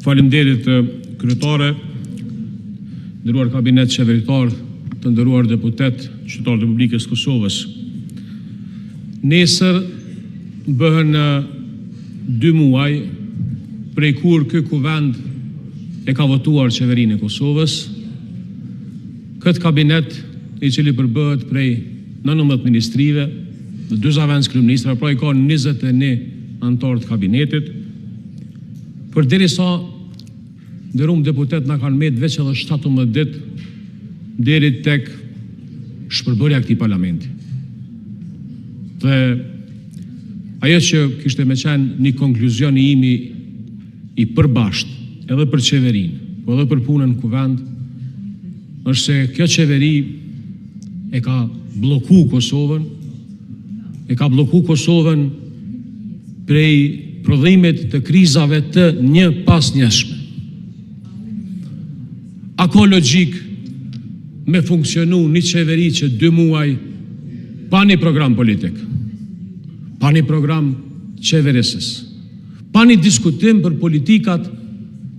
Faleminderit kryetare, nderuar kabinet qeveritar, të nderuar deputet, qytetarë të Republikës Kosovës. Nesër bëhen 2 muaj prej kur ky kuvend e ka votuar qeverinë e Kosovës. Këtë kabinet, i cili përbëhet prej 19 ministrive dhe 2 zavendës kryeministra, pra i ka 21 anëtar të kabinetit. Përderisa nderuar deputet na kanë mbet veç edhe 17 ditë deri tek shpërbërja e këtij parlamenti. Dhe ajo që kishte me qenë një konkluzion i imi i përbashkët edhe për qeverinë, po edhe për punën në kuvend, është se kjo qeveri e ka bloku Kosovën, prej prodhimit të krizave të një pas njëshme. A ka logjik me funksionu një qeveri që 2 muaj pa një program politik, pa një program qeverisës, pa një diskutim për politikat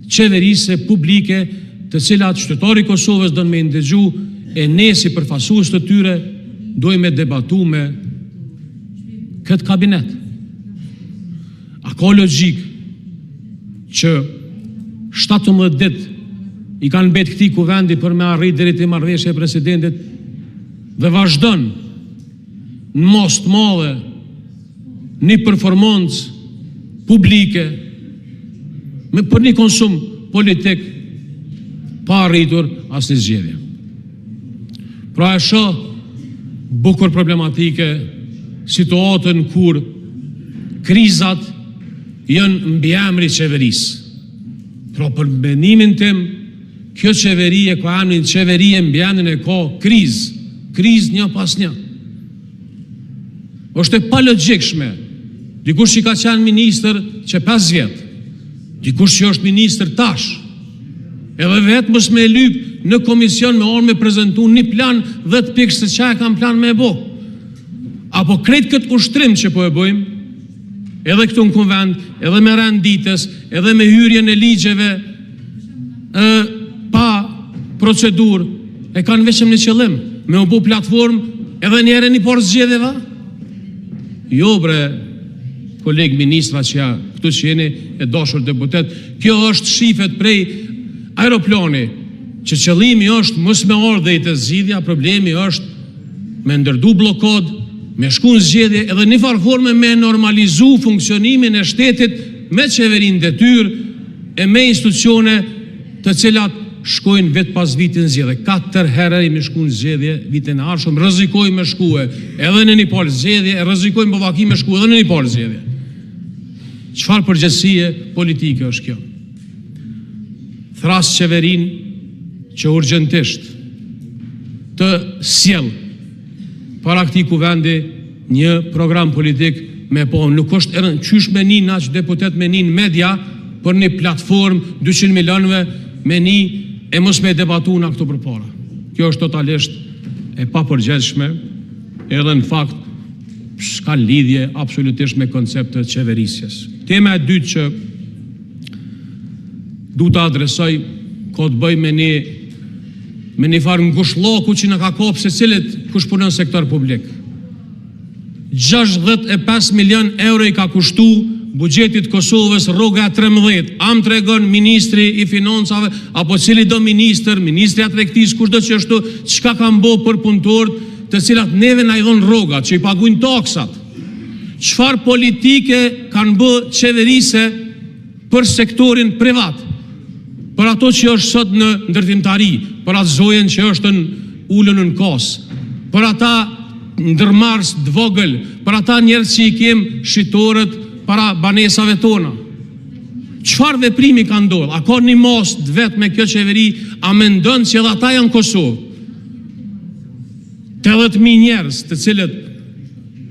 qeverise publike të cilat qytetari i Kosovës do me ndëgju e ne si përfasues të tyre dojmë debatu me këtë kabinet. A ka logjik që 17 ditë i kanë mbet këtij kuvendi për me arrit deri te marrëveshja e presidentit dhe vazhdon në mos të madhe një performancë publike për një konsum politik pa arritur asnjë zgjedhje. Pra e shoh bukur problematike situatën kur krizat janë mbi emrin qeverisë. Pra për mendimin tim, kjo qeveri e ka emrin qeveri e mbi emrin e ka krizë një pas një. Është e palogjikshme. Dikush që ka qenë ministër që 5 vjet, dikush që është ministër tash, edhe vetë mos me lyp në komision me orë me prezentu një plan 10 pikë se qa e kam plan me e bo. Apo krejt këtë ushtrim që po e bojmë, edhe këtu në konvent, edhe me renditës, edhe me hyrjen e ligjeve pa procedur, e kanë veçëm një qëllim, me u bo platform edhe njëre një porë zgjedhjeva. Jo bre, kolegë ministra që ja, këtu që jeni e dashur deputet, kjo është shifet prej aeroplani, që qëllimi është mos me ardhe i të zgjidhja, problemi është me ndërdu blokad, me shku në zgjedhje, edhe një farforme me normalizu funksionimin e shtetit me qeverin detyr e me institucione të cilat shkojnë vetë pas vitin zgjedhje. 4 herë i me shku në zgjedhje vitin e arshëm, rrezikojnë me shkue edhe në një parë zgjedhje, rrezikojnë bavaki me shku edhe në një parë zgjedhje. Çfarë përgjegjësie politike është kjo? Thras qeverin që urgjentisht të sjell para këtij kuvendi një program politik me po, nuk është erën qysh me një naq deputet me një media për një platform 200 milionëve me një e mos me debatu në këto përpara. Kjo është totalisht e papërgjegjshme, edhe në fakt s'ka lidhje absolutisht me konceptet qeverisjes. Tema e dytë që du të adresoj ka të bëj me një farë ngushllaku që në ka kopë se cilit kush punon sektor publik. 65 milion euro i ka kushtu bugjetit Kosovës rruga 13. Am tregon ministri i financave apo cili do ministri i tregtisë, kushdo që ashtu, çka kanë bë për punëtorët të cilat neve na i dhon rrogat, që i paguajnë taksat. Çfarë politike kanë bë qeverise për sektorin privat? Për ato që është sot në ndërtimtari, për atë zojen që është në ullën në kos, për ata ndërmars të vogël, për ata njerëz që i kemë shitorët para banesave tona. Çfarë veprimi ka ndodhur? A ka një mos të vetë me kjo qeveri? A mendon që edhe ata janë Kosovë? 80.000 njerëz të cilët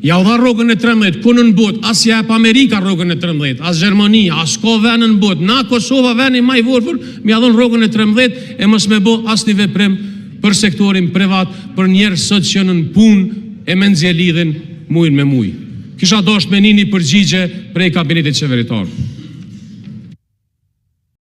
ja u dha rrogën e 13, ku në botë, as ja e pa Amerika rrogën e 13, as Gjermania, as ka vend në botë, na Kosova vendi më i vorpur, më ja dhon rrogën e 13 e mos me bë asnjë veprim për sektorin privat, për njerëz sot që janë në punë e me nxjerr lidhin muin me muj. Kisha dashur me një përgjigje prej kabinetit qeveritar.